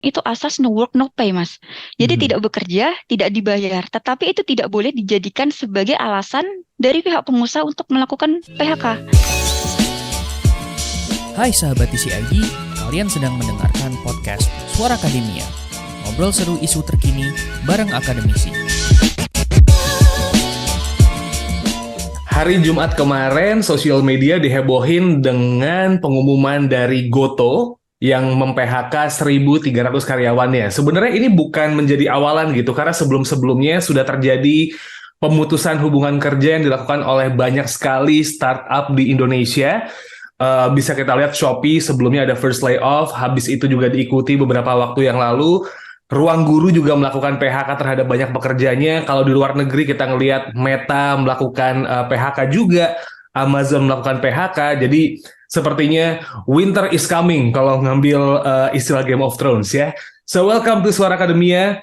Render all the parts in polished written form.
itu asas no work no pay, Mas. Jadi Mhm. tidak bekerja, tidak dibayar, tetapi itu tidak boleh dijadikan sebagai alasan dari pihak pengusaha untuk melakukan PHK. Hai sahabat TCID, kalian sedang mendengarkan podcast Suara Akademia. Ngobrol seru isu terkini bareng akademisi. Hari Jumat kemarin, sosial media dihebohin dengan pengumuman dari Goto yang mem-PHK 1.300 karyawannya. Sebenarnya ini bukan menjadi awalan gitu, karena sebelum-sebelumnya sudah terjadi pemutusan hubungan kerja yang dilakukan oleh banyak sekali startup di Indonesia. Bisa kita lihat Shopee sebelumnya ada first layoff, habis itu juga diikuti beberapa waktu yang lalu. Ruang Guru juga melakukan PHK terhadap banyak pekerjanya. Kalau di luar negeri kita ngelihat Meta melakukan PHK juga, Amazon melakukan PHK. Jadi sepertinya winter is coming kalau ngambil istilah Game of Thrones ya. So welcome to Suara Akademia.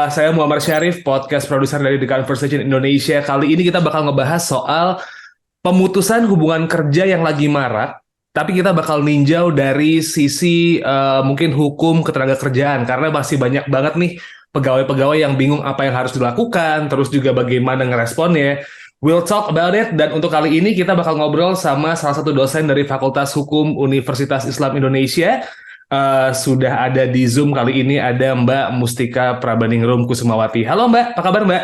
Saya Muhammad Syarif, podcast produser dari The Conversation Indonesia. Kali ini kita bakal ngebahas soal pemutusan hubungan kerja yang lagi marak, tapi kita bakal ninjau dari sisi mungkin hukum ketenaga kerjaan, karena masih banyak banget nih pegawai-pegawai yang bingung apa yang harus dilakukan, terus juga bagaimana ngeresponnya. We'll talk about it, dan untuk kali ini kita bakal ngobrol sama salah satu dosen dari Fakultas Hukum Universitas Islam Indonesia. Sudah ada di Zoom kali ini, ada Mbak Mustika Prabaningrum Kusumawati. Halo Mbak, apa kabar Mbak?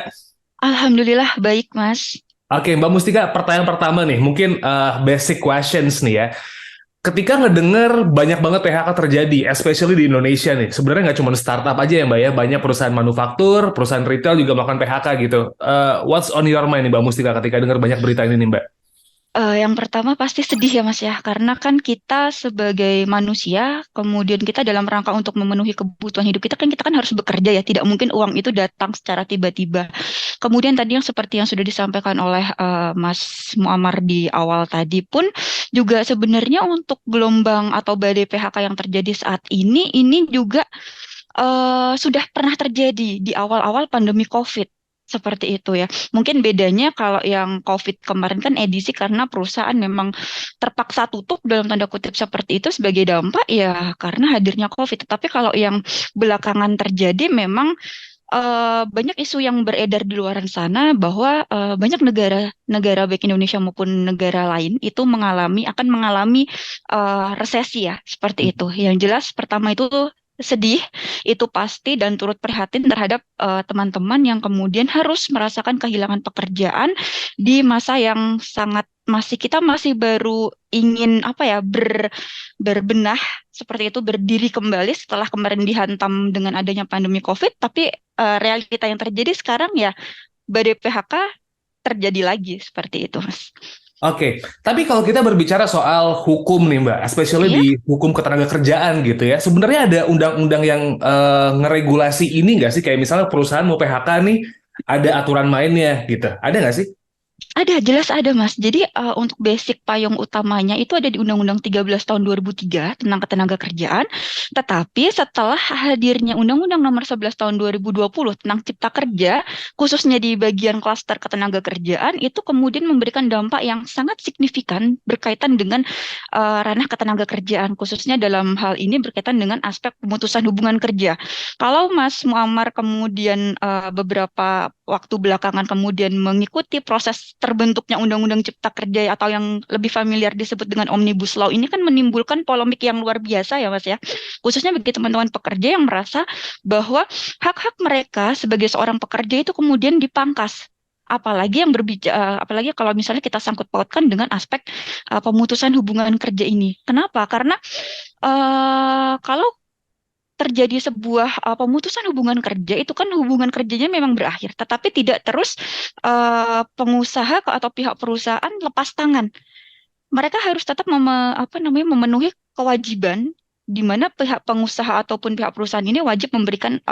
Alhamdulillah baik, Mas. Oke, Mbak Mustika, pertanyaan pertama nih, mungkin basic questions nih ya. Ketika ngedenger banyak banget PHK terjadi, especially di Indonesia nih, sebenarnya nggak cuma startup aja ya Mbak ya, banyak perusahaan manufaktur, perusahaan retail juga melakukan PHK gitu. What's on your mind nih Mbak Mustika ketika dengar banyak berita ini nih Mbak? Yang pertama pasti sedih ya Mas ya, karena kan kita sebagai manusia, kemudian kita dalam rangka untuk memenuhi kebutuhan hidup kita kan harus bekerja ya, tidak mungkin uang itu datang secara tiba-tiba. Kemudian tadi yang seperti yang sudah disampaikan oleh Mas Muammar di awal tadi pun juga sebenarnya untuk gelombang atau badai PHK yang terjadi saat ini juga sudah pernah terjadi di awal-awal pandemi COVID. Seperti itu ya. Mungkin bedanya kalau yang COVID kemarin kan edisi karena perusahaan memang terpaksa tutup dalam tanda kutip seperti itu sebagai dampak ya karena hadirnya COVID. Tetapi kalau yang belakangan terjadi memang banyak isu yang beredar di luar sana bahwa banyak negara baik Indonesia maupun negara lain itu akan mengalami resesi ya seperti itu. Yang jelas pertama itu sedih itu pasti dan turut prihatin terhadap teman-teman yang kemudian harus merasakan kehilangan pekerjaan di masa yang sangat kita masih baru ingin apa ya berbenah seperti itu berdiri kembali setelah kemarin dihantam dengan adanya pandemi COVID, tapi realita yang terjadi sekarang ya badai PHK terjadi lagi seperti itu, Mas. Oke, tapi kalau kita berbicara soal hukum nih Mbak, especially Iya, di hukum ketenaga kerjaan gitu ya, sebenarnya ada undang-undang yang ngeregulasi ini nggak sih? Kayak misalnya perusahaan mau PHK nih, ada aturan mainnya gitu. Ada nggak sih? ada, jelas ada, Mas. Jadi untuk basic payung utamanya itu ada di Undang-Undang 13 tahun 2003 tentang ketenaga kerjaan. Tetapi setelah hadirnya Undang-Undang Nomor 11 tahun 2020 tentang Cipta Kerja, khususnya di bagian klaster ketenaga kerjaan, itu kemudian memberikan dampak yang sangat signifikan berkaitan dengan ranah ketenaga kerjaan, khususnya dalam hal ini berkaitan dengan aspek pemutusan hubungan kerja. Kalau Mas Muammar kemudian beberapa waktu belakangan kemudian mengikuti proses terbentuknya Undang-Undang Cipta Kerja atau yang lebih familiar disebut dengan Omnibus Law ini kan menimbulkan polemik yang luar biasa ya Mas ya. Khususnya bagi teman-teman pekerja yang merasa bahwa hak-hak mereka sebagai seorang pekerja itu kemudian dipangkas. Apalagi kalau misalnya kita sangkut pautkan dengan aspek pemutusan hubungan kerja ini. Kenapa? Karena kalau terjadi sebuah pemutusan hubungan kerja itu kan hubungan kerjanya memang berakhir, tetapi tidak terus pengusaha atau pihak perusahaan lepas tangan. Mereka harus tetap memenuhi kewajiban di mana pihak pengusaha ataupun pihak perusahaan ini wajib memberikan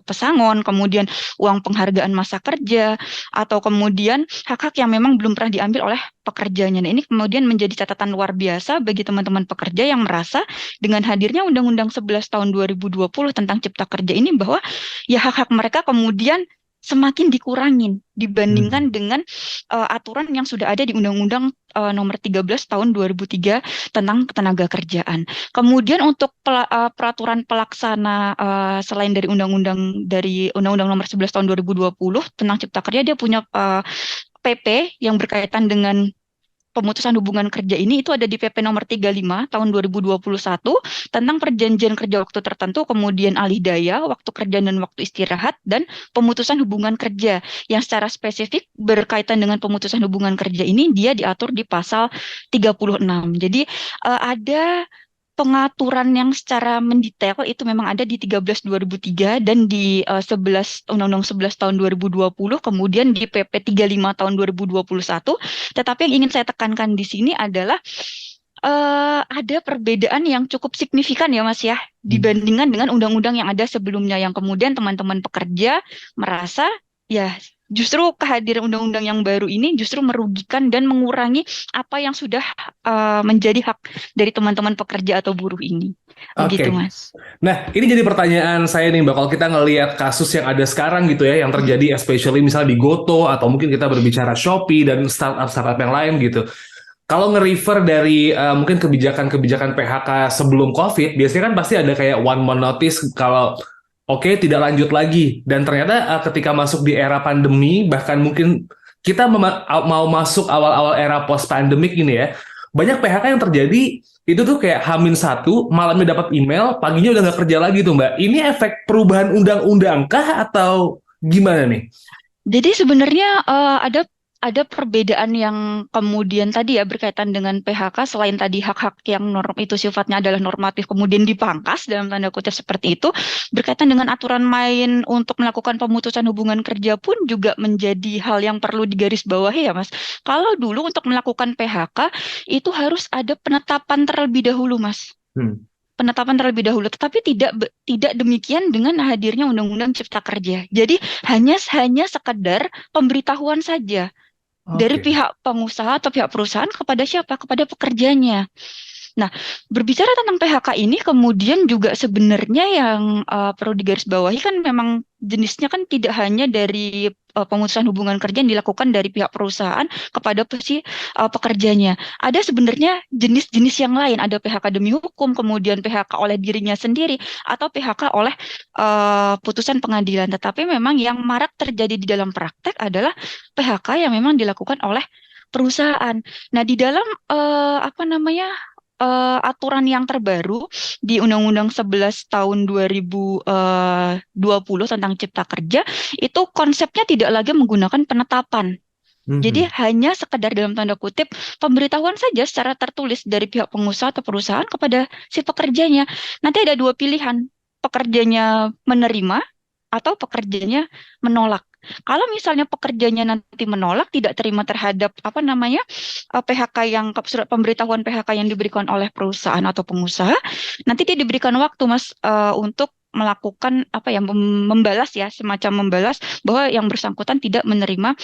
pesangon, kemudian uang penghargaan masa kerja, atau kemudian hak-hak yang memang belum pernah diambil oleh pekerjanya. Nah, ini kemudian menjadi catatan luar biasa bagi teman-teman pekerja yang merasa dengan hadirnya Undang-Undang 11 tahun 2020 tentang Cipta Kerja ini bahwa ya hak-hak mereka kemudian semakin dikurangin Hmm. dibandingkan dengan aturan yang sudah ada di Undang-Undang Nomor 13 tahun 2003 tentang ketenaga kerjaan. Kemudian untuk peraturan pelaksana selain dari Undang-Undang Nomor 11 tahun 2020 tentang Cipta Kerja, dia punya PP yang berkaitan dengan pemutusan hubungan kerja ini, itu ada di PP nomor 35 tahun 2021 tentang perjanjian kerja waktu tertentu, kemudian alih daya, waktu kerja dan waktu istirahat, dan pemutusan hubungan kerja. Yang secara spesifik berkaitan dengan pemutusan hubungan kerja ini, dia diatur di pasal 36. Jadi ada pengaturan yang secara mendetail itu memang ada di 13 2003 dan di 11 Undang-Undang 11 tahun 2020, kemudian di PP 35 tahun 2021. Tetapi yang ingin saya tekankan di sini adalah ada perbedaan yang cukup signifikan ya Mas ya, dibandingkan dengan undang-undang yang ada sebelumnya, yang kemudian teman-teman pekerja merasa ya justru kehadiran undang-undang yang baru ini justru merugikan dan mengurangi apa yang sudah menjadi hak dari teman-teman pekerja atau buruh ini. Begitu Oke. Mas. Nah, ini jadi pertanyaan saya nih, Mbak. Kalau kita ngelihat kasus yang ada sekarang gitu ya, yang terjadi especially misalnya di Goto, atau mungkin kita berbicara Shopee dan startup-startup yang lain gitu. Kalau nge-refer dari mungkin kebijakan-kebijakan PHK sebelum COVID, biasanya kan pasti ada kayak one month notice kalau oke, tidak lanjut lagi. Dan ternyata ketika masuk di era pandemi, bahkan mungkin kita mau masuk awal-awal era post-pandemic ini ya, banyak PHK yang terjadi itu tuh kayak H-1, malamnya dapat email, paginya udah nggak kerja lagi tuh Mbak. Ini efek perubahan undang-undang kah atau gimana nih? Jadi sebenarnya ada perbedaan yang kemudian tadi ya berkaitan dengan PHK, selain tadi hak-hak yang norm itu sifatnya adalah normatif kemudian dipangkas dalam tanda kutip seperti itu, berkaitan dengan aturan main untuk melakukan pemutusan hubungan kerja pun juga menjadi hal yang perlu digarisbawahi ya Mas. Kalau dulu untuk melakukan PHK itu harus ada penetapan terlebih dahulu Mas, Hmm. penetapan terlebih dahulu, tetapi tidak demikian dengan hadirnya Undang-Undang Cipta Kerja. Jadi hanya sekedar pemberitahuan saja dari Oke. pihak pengusaha atau pihak perusahaan kepada siapa? Kepada pekerjanya. Nah, berbicara tentang PHK ini kemudian juga sebenarnya yang perlu digarisbawahi kan memang jenisnya kan tidak hanya dari pemutusan hubungan kerja yang dilakukan dari pihak perusahaan kepada si pekerjanya. Ada sebenarnya jenis-jenis yang lain, ada PHK demi hukum, kemudian PHK oleh dirinya sendiri, atau PHK oleh putusan pengadilan. Tetapi memang yang marak terjadi di dalam praktek adalah PHK yang memang dilakukan oleh perusahaan. Nah, di dalam apa namanya aturan yang terbaru di Undang-Undang 11 tahun 2020 tentang Cipta Kerja, itu konsepnya tidak lagi menggunakan penetapan. Jadi Mhm. hanya sekedar dalam tanda kutip pemberitahuan saja secara tertulis dari pihak pengusaha atau perusahaan kepada si pekerjanya. Nanti ada dua pilihan, pekerjanya menerima atau pekerjanya menolak. Kalau misalnya pekerjanya nanti menolak, tidak terima terhadap apa namanya PHK yang surat pemberitahuan PHK yang diberikan oleh perusahaan atau pengusaha, nanti dia diberikan waktu Mas untuk melakukan apa ya membalas ya, semacam membalas bahwa yang bersangkutan tidak menerima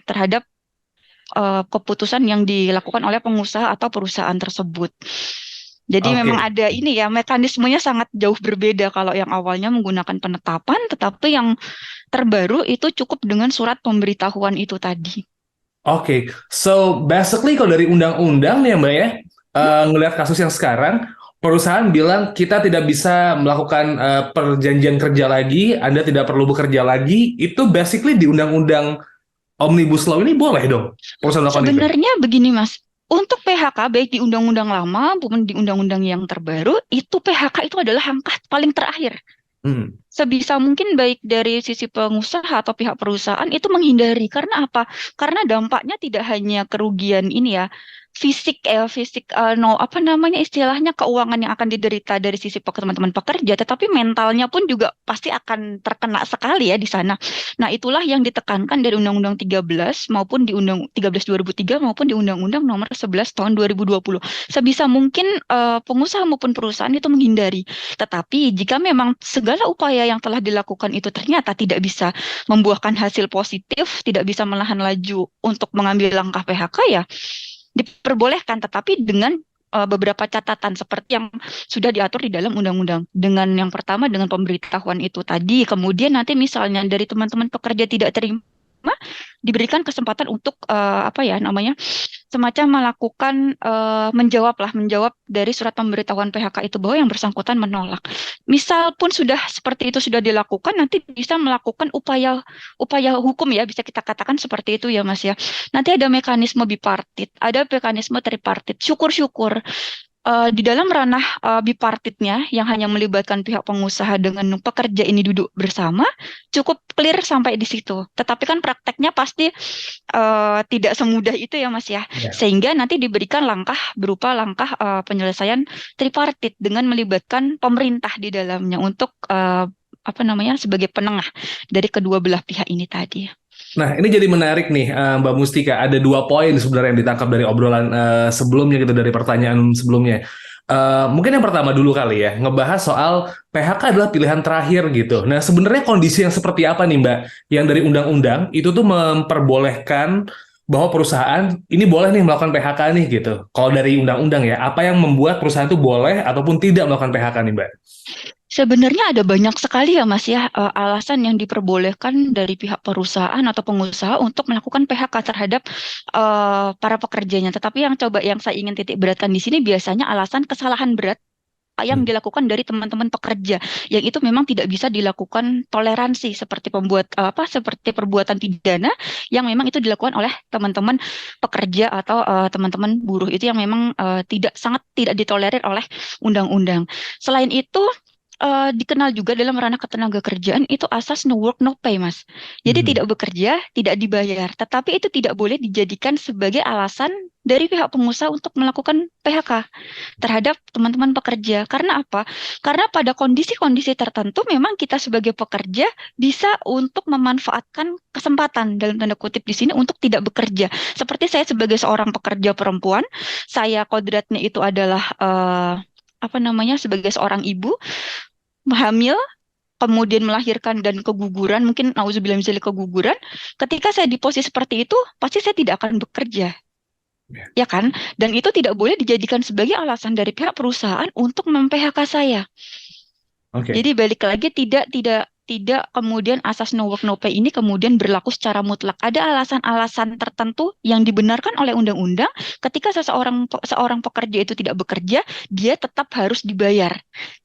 terhadap keputusan yang dilakukan oleh pengusaha atau perusahaan tersebut. Jadi memang Oke. ada ini ya, mekanismenya sangat jauh berbeda kalau yang awalnya menggunakan penetapan, tetapi yang terbaru itu cukup dengan surat pemberitahuan itu tadi. Oke, so basically kalau dari undang-undang nih ya Mbak ya, Hmm? ngelihat kasus yang sekarang, perusahaan bilang kita tidak bisa melakukan perjanjian kerja lagi, Anda tidak perlu bekerja lagi, itu basically di undang-undang Omnibus Law ini boleh dong perusahaan melakukan itu. Sebenarnya begini Mas, untuk PHK baik di undang-undang lama maupun di undang-undang yang terbaru, itu PHK itu adalah langkah paling terakhir. Hmm. Sebisa mungkin baik dari sisi pengusaha atau pihak perusahaan itu menghindari. Karena apa? Karena dampaknya tidak hanya kerugian ini ya, fisik no apa namanya istilahnya keuangan yang akan diderita dari sisi teman-teman pekerja, tetapi mentalnya pun juga pasti akan terkena sekali ya di sana. Nah, itulah yang ditekankan dari Undang-Undang 13 maupun di Undang 13 2003 maupun di Undang-Undang Nomor 11 tahun 2020. Sebisa mungkin pengusaha maupun perusahaan itu menghindari. Tetapi jika memang segala upaya yang telah dilakukan itu ternyata tidak bisa membuahkan hasil positif, tidak bisa menahan laju untuk mengambil langkah PHK ya diperbolehkan, tetapi dengan beberapa catatan seperti yang sudah diatur di dalam undang-undang. Dengan yang pertama dengan pemberitahuan itu tadi, kemudian nanti misalnya dari teman-teman pekerja tidak terima diberikan kesempatan untuk apa ya namanya semacam melakukan menjawab dari surat pemberitahuan PHK itu bahwa yang bersangkutan menolak. Misal pun sudah seperti itu sudah dilakukan, nanti bisa melakukan upaya upaya hukum ya, bisa kita katakan seperti itu ya Mas ya. Nanti ada mekanisme bipartit, ada mekanisme tripartit. Syukur-syukur di dalam ranah bipartitnya yang hanya melibatkan pihak pengusaha dengan pekerja ini duduk bersama, cukup clear sampai di situ. Tetapi kan prakteknya pasti tidak semudah itu ya Mas ya. Ya. Sehingga nanti diberikan langkah berupa langkah penyelesaian tripartit dengan melibatkan pemerintah di dalamnya untuk apa namanya sebagai penengah dari kedua belah pihak ini tadi. Nah, ini jadi menarik nih, Mbak Mustika. Ada 2 poin sebenarnya yang ditangkap dari obrolan sebelumnya gitu, dari pertanyaan sebelumnya. Mungkin yang pertama dulu kali ya, ngebahas soal PHK adalah pilihan terakhir gitu. Nah, sebenarnya kondisi yang seperti apa nih, Mbak? Yang dari undang-undang itu tuh memperbolehkan bahwa perusahaan ini boleh nih melakukan PHK nih gitu. Kalau dari undang-undang ya, apa yang membuat perusahaan itu boleh ataupun tidak melakukan PHK nih, Mbak? Sebenarnya ada banyak sekali ya Mas ya alasan yang diperbolehkan dari pihak perusahaan atau pengusaha untuk melakukan PHK terhadap para pekerjanya. Tetapi yang saya ingin titik beratkan di sini biasanya alasan kesalahan berat yang dilakukan dari teman-teman pekerja yang itu memang tidak bisa dilakukan toleransi seperti seperti perbuatan pidana yang memang itu dilakukan oleh teman-teman pekerja atau teman-teman buruh itu yang memang sangat tidak ditolerir oleh undang-undang. Selain itu dikenal juga dalam ranah ketenaga kerjaan itu asas no work no pay Mas. Jadi tidak bekerja, tidak dibayar. Tetapi itu tidak boleh dijadikan sebagai alasan dari pihak pengusaha untuk melakukan PHK terhadap teman-teman pekerja. Karena apa? Karena pada kondisi-kondisi tertentu memang kita sebagai pekerja bisa untuk memanfaatkan kesempatan dalam tanda kutip di sini untuk tidak bekerja. Seperti saya sebagai seorang pekerja perempuan, saya kodratnya itu adalah apa namanya sebagai seorang ibu hamil kemudian melahirkan dan keguguran, mungkin nauzubillah misalnya keguguran, ketika saya di posisi seperti itu, pasti saya tidak akan bekerja. Ya kan? Dan itu tidak boleh dijadikan sebagai alasan dari pihak perusahaan untuk mem-PHK saya. Jadi balik lagi tidak kemudian asas no work no pay ini kemudian berlaku secara mutlak. Ada alasan-alasan tertentu yang dibenarkan oleh undang-undang ketika seorang pekerja itu tidak bekerja, dia tetap harus dibayar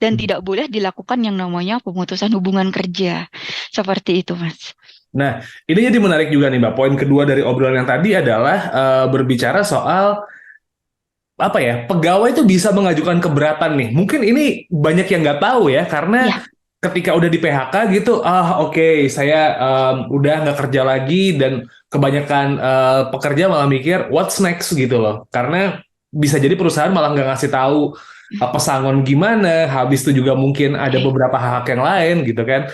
dan tidak boleh dilakukan yang namanya pemutusan hubungan kerja. Seperti itu, Mas. Nah, ini jadi menarik juga nih, Mbak. Poin kedua dari obrolan yang tadi adalah berbicara soal apa ya, pegawai itu bisa mengajukan keberatan nih. Mungkin ini banyak yang nggak tahu ya, karena ketika udah di PHK gitu, oke, saya udah nggak kerja lagi, dan kebanyakan pekerja malah mikir what's next gitu loh, karena bisa jadi perusahaan malah nggak ngasih tahu pesangon gimana, habis itu juga mungkin ada beberapa hak yang lain gitu kan.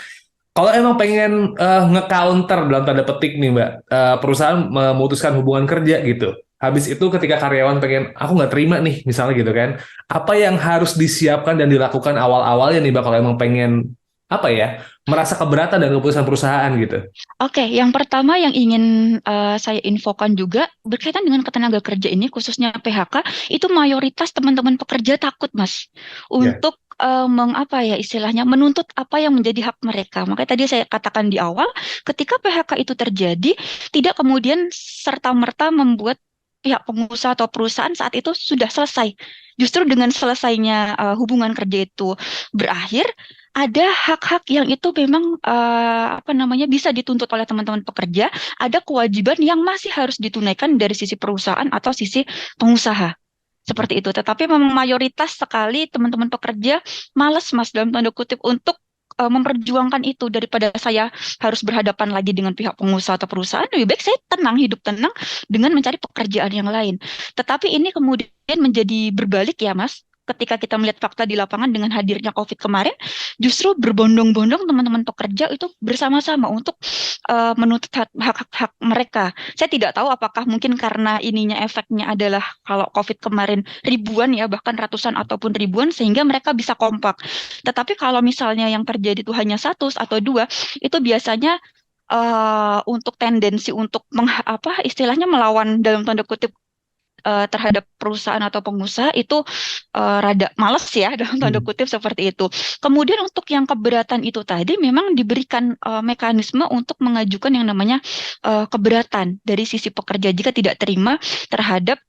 Kalau emang pengen nge-counter dalam tanda petik nih Mbak, perusahaan memutuskan hubungan kerja gitu. Habis itu ketika karyawan pengen, aku nggak terima nih misalnya gitu kan. Apa yang harus disiapkan dan dilakukan awal-awalnya nih Mbak kalau emang pengen apa ya, merasa keberatan dengan keputusan perusahaan gitu. Oke, yang pertama yang ingin saya infokan juga berkaitan dengan ketenaga kerja ini khususnya PHK, itu mayoritas teman-teman pekerja takut Mas untuk mengapa ya istilahnya menuntut apa yang menjadi hak mereka. Makanya tadi saya katakan di awal, ketika PHK itu terjadi, tidak kemudian serta-merta membuat pihak pengusaha atau perusahaan saat itu sudah selesai. Justru dengan selesainya hubungan kerja itu berakhir, ada hak-hak yang itu memang apa namanya bisa dituntut oleh teman-teman pekerja, ada kewajiban yang masih harus ditunaikan dari sisi perusahaan atau sisi pengusaha. Seperti itu. Tetapi memang mayoritas sekali teman-teman pekerja malas Mas dalam tanda kutip untuk memperjuangkan itu daripada saya harus berhadapan lagi dengan pihak pengusaha atau perusahaan, lebih baik saya hidup tenang dengan mencari pekerjaan yang lain. Tetapi ini kemudian menjadi berbalik ya Mas. Ketika kita melihat fakta di lapangan dengan hadirnya COVID kemarin, justru berbondong-bondong teman-teman pekerja itu bersama-sama untuk menuntut hak-hak mereka. Saya tidak tahu apakah mungkin karena ininya efeknya adalah kalau COVID kemarin ribuan ya, bahkan ratusan ataupun ribuan, sehingga mereka bisa kompak. Tetapi kalau misalnya yang terjadi itu hanya 1 atau 2, itu biasanya untuk tendensi untuk istilahnya melawan dalam tanda kutip terhadap perusahaan atau pengusaha itu rada males ya dalam tanda Hmm. kutip seperti itu. Kemudian untuk yang keberatan itu tadi memang diberikan mekanisme untuk mengajukan yang namanya keberatan dari sisi pekerja jika tidak terima terhadap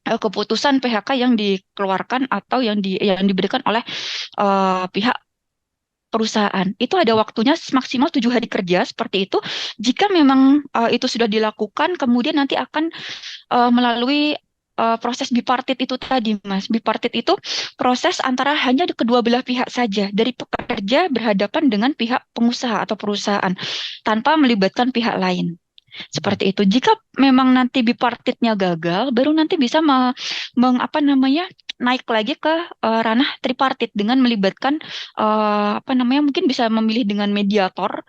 keputusan PHK yang dikeluarkan atau yang diberikan oleh pihak perusahaan. Itu ada waktunya maksimal 7 hari kerja seperti itu. Jika memang itu sudah dilakukan, kemudian nanti akan melalui proses bipartit itu tadi, Mas. Bipartit itu proses antara hanya kedua belah pihak saja, dari pekerja berhadapan dengan pihak pengusaha atau perusahaan, tanpa melibatkan pihak lain. Seperti itu. Jika memang nanti bipartitnya gagal, baru nanti bisa apa namanya naik lagi ke ranah tripartit dengan melibatkan apa namanya mungkin bisa memilih dengan mediator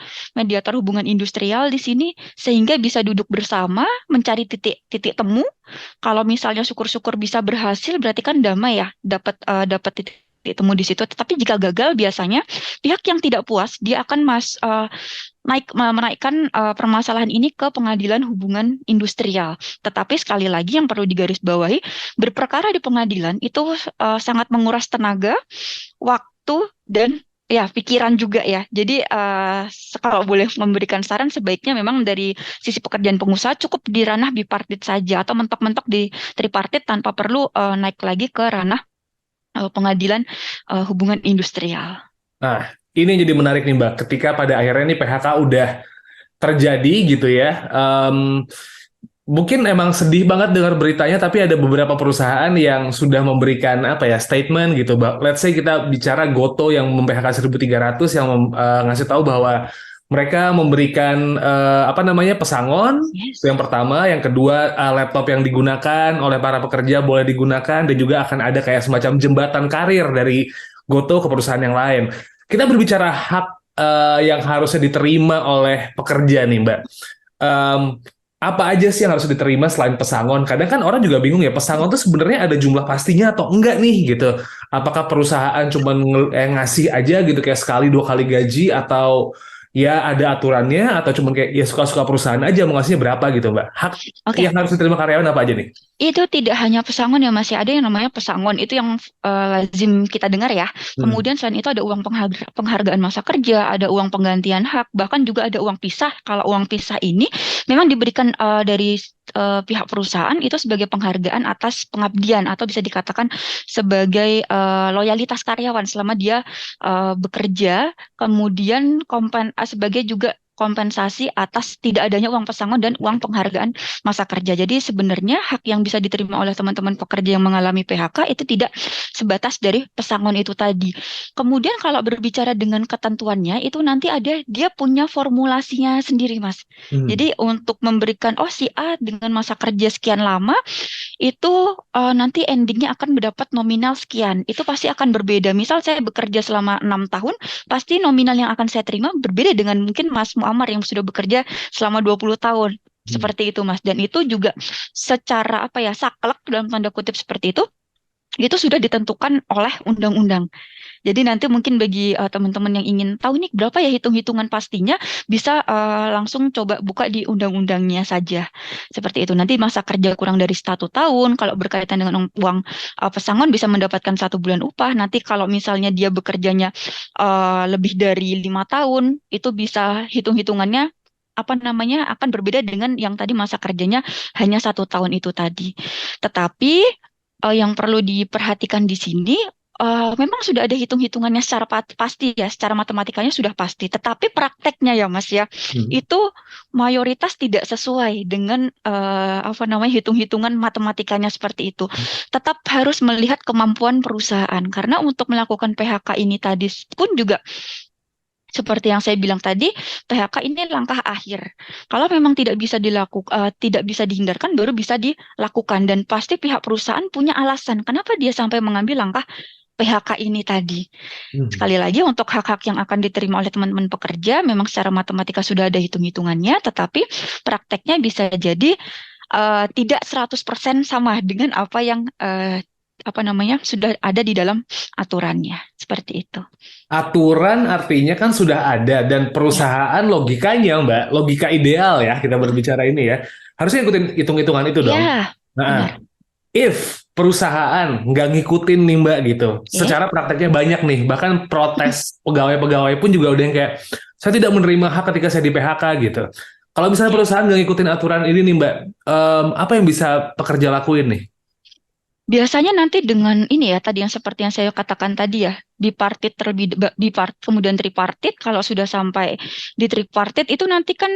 hubungan industrial di sini sehingga bisa duduk bersama mencari titik temu. Kalau misalnya syukur-syukur bisa berhasil, berarti kan damai ya, dapat titik temu di situ. Tetapi jika gagal, biasanya pihak yang tidak puas dia akan menaikkan permasalahan ini ke pengadilan hubungan industrial. Tetapi sekali lagi yang perlu digarisbawahi, berperkara di pengadilan itu sangat menguras tenaga, waktu, dan ya pikiran juga ya. Jadi kalau boleh memberikan saran, sebaiknya memang dari sisi pekerjaan pengusaha cukup di ranah bipartit saja atau mentok-mentok di tripartit tanpa perlu naik lagi ke ranah pengadilan hubungan industrial. Nah, ini yang jadi menarik nih Mbak. Ketika pada akhirnya nih PHK udah terjadi gitu ya. Mungkin emang sedih banget dengar beritanya, tapi ada beberapa perusahaan yang sudah memberikan apa ya statement gitu. Let's say kita bicara Goto yang mem-PHK 1.300 yang ngasih tahu bahwa mereka memberikan apa namanya pesangon. Yes. Itu yang pertama, yang kedua laptop yang digunakan oleh para pekerja boleh digunakan dan juga akan ada kayak semacam jembatan karir dari Goto ke perusahaan yang lain. Kita berbicara hak yang harusnya diterima oleh pekerja nih Mbak. Apa aja sih yang harus diterima selain pesangon? Kadang kan orang juga bingung ya, pesangon tuh sebenarnya ada jumlah pastinya atau enggak nih gitu. Apakah perusahaan cuma ngasih aja gitu kayak sekali 2 kali gaji atau ya ada aturannya atau cuma kayak ya suka-suka perusahaan aja mau ngasihnya berapa gitu Mbak? Hak Oke. yang harus diterima karyawan apa aja nih? Itu tidak hanya pesangon ya, masih ada yang namanya pesangon. Itu yang lazim kita dengar ya. Kemudian selain itu ada uang penghargaan masa kerja, ada uang penggantian hak, bahkan juga ada uang pisah. Kalau uang pisah ini memang diberikan dari pihak perusahaan itu sebagai penghargaan atas pengabdian atau bisa dikatakan sebagai loyalitas karyawan selama dia bekerja, kemudian sebagai juga kompensasi atas tidak adanya uang pesangon dan uang penghargaan masa kerja. Jadi sebenarnya hak yang bisa diterima oleh teman-teman pekerja yang mengalami PHK itu tidak sebatas dari pesangon itu tadi. Kemudian kalau berbicara dengan ketentuannya itu nanti dia punya formulasinya sendiri, Mas. Jadi untuk memberikan si A dengan masa kerja sekian lama itu nanti endingnya akan mendapat nominal sekian. Itu pasti akan berbeda. Misal saya bekerja selama 6 tahun, pasti nominal yang akan saya terima berbeda dengan mungkin Mas Muammar yang sudah bekerja selama 20 tahun. Seperti itu, Mas. Dan itu juga secara saklek dalam tanda kutip seperti itu sudah ditentukan oleh undang-undang. Jadi nanti mungkin bagi teman-teman yang ingin tahu nih berapa ya hitung-hitungan pastinya, bisa langsung coba buka di undang-undangnya saja. Seperti itu. Nanti masa kerja kurang dari 1 tahun, kalau berkaitan dengan uang pesangon bisa mendapatkan 1 bulan upah. Nanti kalau misalnya dia bekerjanya lebih dari 5 tahun, itu bisa hitung-hitungannya akan berbeda dengan yang tadi masa kerjanya hanya 1 tahun itu tadi. Tetapi yang perlu diperhatikan di sini, memang sudah ada hitung-hitungannya secara pasti ya, secara matematikanya sudah pasti. Tetapi prakteknya ya Mas ya, itu mayoritas tidak sesuai dengan hitung-hitungan matematikanya seperti itu. Tetap harus melihat kemampuan perusahaan, karena untuk melakukan PHK ini tadi pun juga seperti yang saya bilang tadi, PHK ini langkah akhir. Kalau memang tidak bisa dihindarkan, baru bisa dilakukan. Dan pasti pihak perusahaan punya alasan kenapa dia sampai mengambil langkah PHK ini tadi. Sekali lagi, untuk hak-hak yang akan diterima oleh teman-teman pekerja, memang secara matematika sudah ada hitung-hitungannya, tetapi prakteknya bisa jadi tidak 100% sama dengan apa yang sudah ada di dalam aturannya. Seperti itu. Aturan artinya kan sudah ada dan perusahaan logikanya Mbak, logika ideal ya kita berbicara ini ya, harusnya ikutin hitung-hitungan itu dong. Ya, benar. if perusahaan nggak ngikutin nih Mbak gitu, Oke. secara prakteknya banyak nih, bahkan protes pegawai-pegawai pun juga udah yang kayak, saya tidak menerima hak ketika saya di PHK gitu. Kalau misalnya Oke. perusahaan nggak ngikutin aturan ini nih Mbak, apa yang bisa pekerja lakuin nih? Biasanya nanti dengan ini ya tadi yang seperti yang saya katakan tadi ya, bipartit terlebih kemudian tripartit. Kalau sudah sampai di tripartit itu nanti kan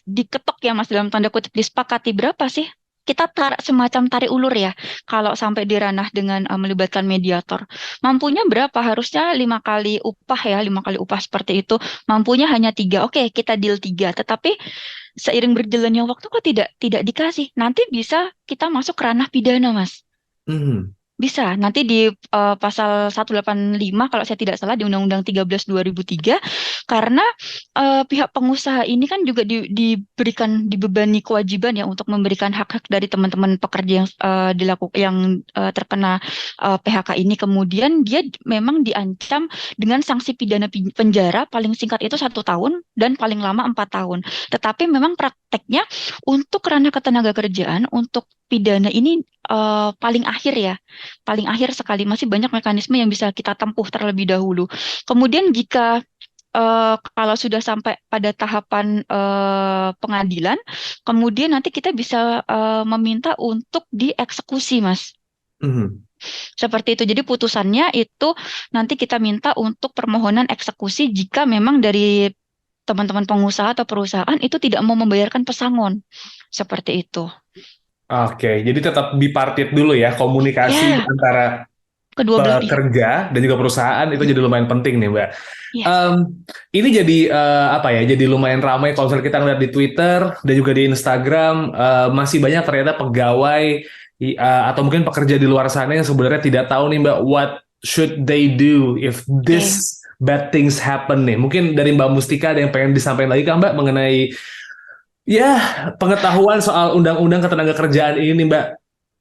diketok ya Mas, dalam tanda kutip disepakati berapa sih? Kita semacam tarik ulur ya. Kalau sampai di ranah dengan melibatkan mediator, mampunya berapa? Harusnya 5 kali upah ya, 5 kali upah seperti itu. Mampunya hanya 3. Oke, kita deal 3. Tetapi seiring berjalannya waktu kok tidak dikasih. Nanti bisa kita masuk ke ranah pidana, Mas. Hmm. Bisa, nanti di pasal 185 kalau saya tidak salah di Undang-Undang 13 2003, karena pihak pengusaha ini kan juga dibebani kewajiban ya untuk memberikan hak-hak dari teman-teman pekerja yang terkena PHK ini. Kemudian dia memang diancam dengan sanksi pidana penjara paling singkat itu 1 tahun dan paling lama 4 tahun. Tetapi memang prakteknya untuk ranah ketenagakerjaan untuk pidana ini paling akhir ya. Paling akhir sekali, masih banyak mekanisme yang bisa kita tempuh terlebih dahulu. Kemudian jika kalau sudah sampai pada tahapan pengadilan, kemudian nanti kita bisa meminta untuk dieksekusi, Mas. Hmm. Seperti itu. Jadi putusannya itu nanti kita minta untuk permohonan eksekusi jika memang dari teman-teman pengusaha atau perusahaan itu tidak mau membayarkan pesangon. Seperti itu. Oke, jadi tetap bipartit dulu ya, komunikasi Ya, antara kedua belah pihak. pekerja dan juga perusahaan itu jadi lumayan penting nih Mbak. Ya. Ini jadi apa ya? Jadi lumayan ramai kalau misalnya kita ngeliat di Twitter dan juga di Instagram, masih banyak ternyata pegawai atau mungkin pekerja di luar sana yang sebenarnya tidak tahu nih Mbak, what should they do if this bad things happen nih. Mungkin dari Mbak Mustika ada yang pengen disampaikan lagi kan Mbak mengenai ya pengetahuan soal undang-undang ketenagakerjaan ini nih Mbak.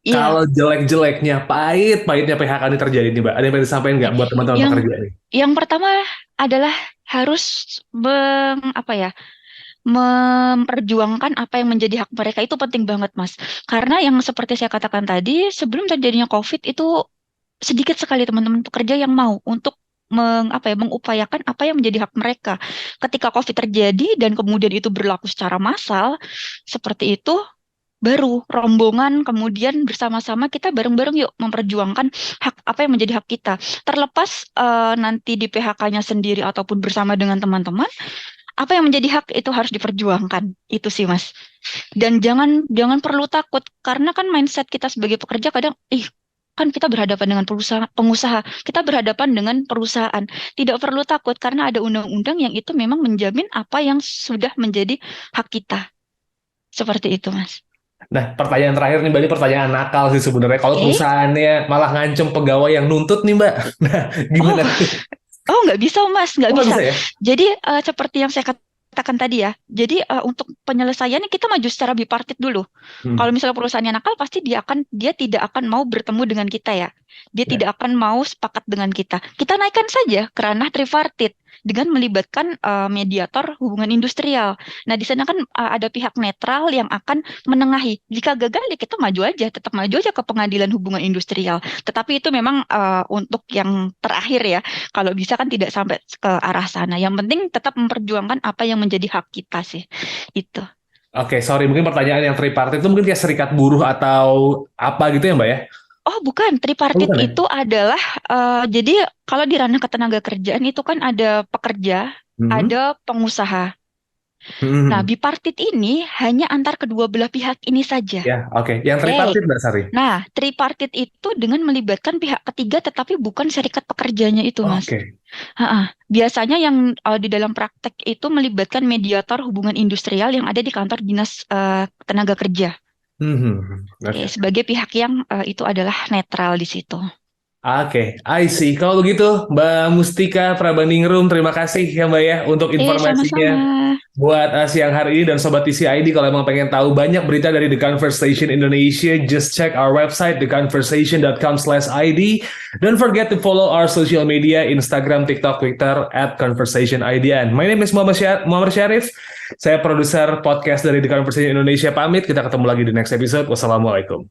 Iya. Kalau jelek-jeleknya, pahit-pahitnya PHK ini terjadi nih Mbak. Ada yang pengen disampaikan nggak buat teman-teman Yang pekerja ini? yang pertama adalah harus memperjuangkan apa yang menjadi hak mereka itu penting banget, Mas. Karena yang seperti saya katakan tadi, sebelum terjadinya COVID itu sedikit sekali teman-teman pekerja yang mau untuk mengupayakan apa yang menjadi hak mereka. Ketika COVID terjadi dan kemudian itu berlaku secara massal, seperti itu, baru rombongan kemudian bersama-sama kita bareng-bareng yuk memperjuangkan hak apa yang menjadi hak kita. Terlepas nanti di PHK-nya sendiri ataupun bersama dengan teman-teman, apa yang menjadi hak itu harus diperjuangkan. Itu sih, Mas. Dan jangan perlu takut karena kan mindset kita sebagai pekerja kadang kan kita berhadapan dengan pengusaha, kita berhadapan dengan perusahaan. Tidak perlu takut karena ada undang-undang yang itu memang menjamin apa yang sudah menjadi hak kita. Seperti itu, Mas. Nah, pertanyaan terakhir nih Mbak, ini pertanyaan nakal sih sebenarnya. Kalau perusahaannya malah ngancem pegawai yang nuntut nih Mbak, nah gimana? Oh, nggak bisa, Mas, nggak bisa. Ya? Jadi seperti yang saya katakan tadi ya. Jadi untuk penyelesaiannya kita maju secara bipartit dulu. Kalau misalnya perusahaannya nakal, pasti dia tidak akan mau bertemu dengan kita ya. Dia tidak akan mau sepakat dengan kita. Kita naikkan saja ke ranah tripartit dengan melibatkan mediator hubungan industrial. Nah, di sana kan ada pihak netral yang akan menengahi. Jika gagal ya kita tetap maju aja ke pengadilan hubungan industrial. Tetapi itu memang untuk yang terakhir ya. Kalau bisa kan tidak sampai ke arah sana. Yang penting tetap memperjuangkan apa yang menjadi hak kita sih. Itu. Oke, sorry. Mungkin pertanyaan yang tripartit itu mungkin kayak serikat buruh atau apa gitu ya Mbak ya? Oh, bukan. Tripartit Bukan ya? itu adalah, jadi kalau di ranah ketenagakerjaan itu kan ada pekerja, ada pengusaha. Nah, bipartit ini hanya antar kedua belah pihak ini saja. Ya, oke. Yang tripartit Mbak Sari? Nah, tripartit itu dengan melibatkan pihak ketiga tetapi bukan serikat pekerjanya itu, Mas. Oke. Biasanya yang di dalam praktek itu melibatkan mediator hubungan industrial yang ada di kantor dinas tenaga kerja. Okay. Sebagai pihak yang itu adalah netral di situ. Oke, I see. Kalau begitu, Mbak Mustika Prabaningrum, terima kasih ya Mbak ya untuk informasinya. Sama-sama. Buat siang hari ini dan Sobat TCID, kalau emang pengen tahu banyak berita dari The Conversation Indonesia, just check our website, theconversation.com/id. Don't forget to follow our social media, Instagram, TikTok, Twitter, @conversationidn. My name is Muhammad Syarif. Saya produser podcast dari The Conversation Indonesia. Pamit, kita ketemu lagi di next episode. Wassalamualaikum.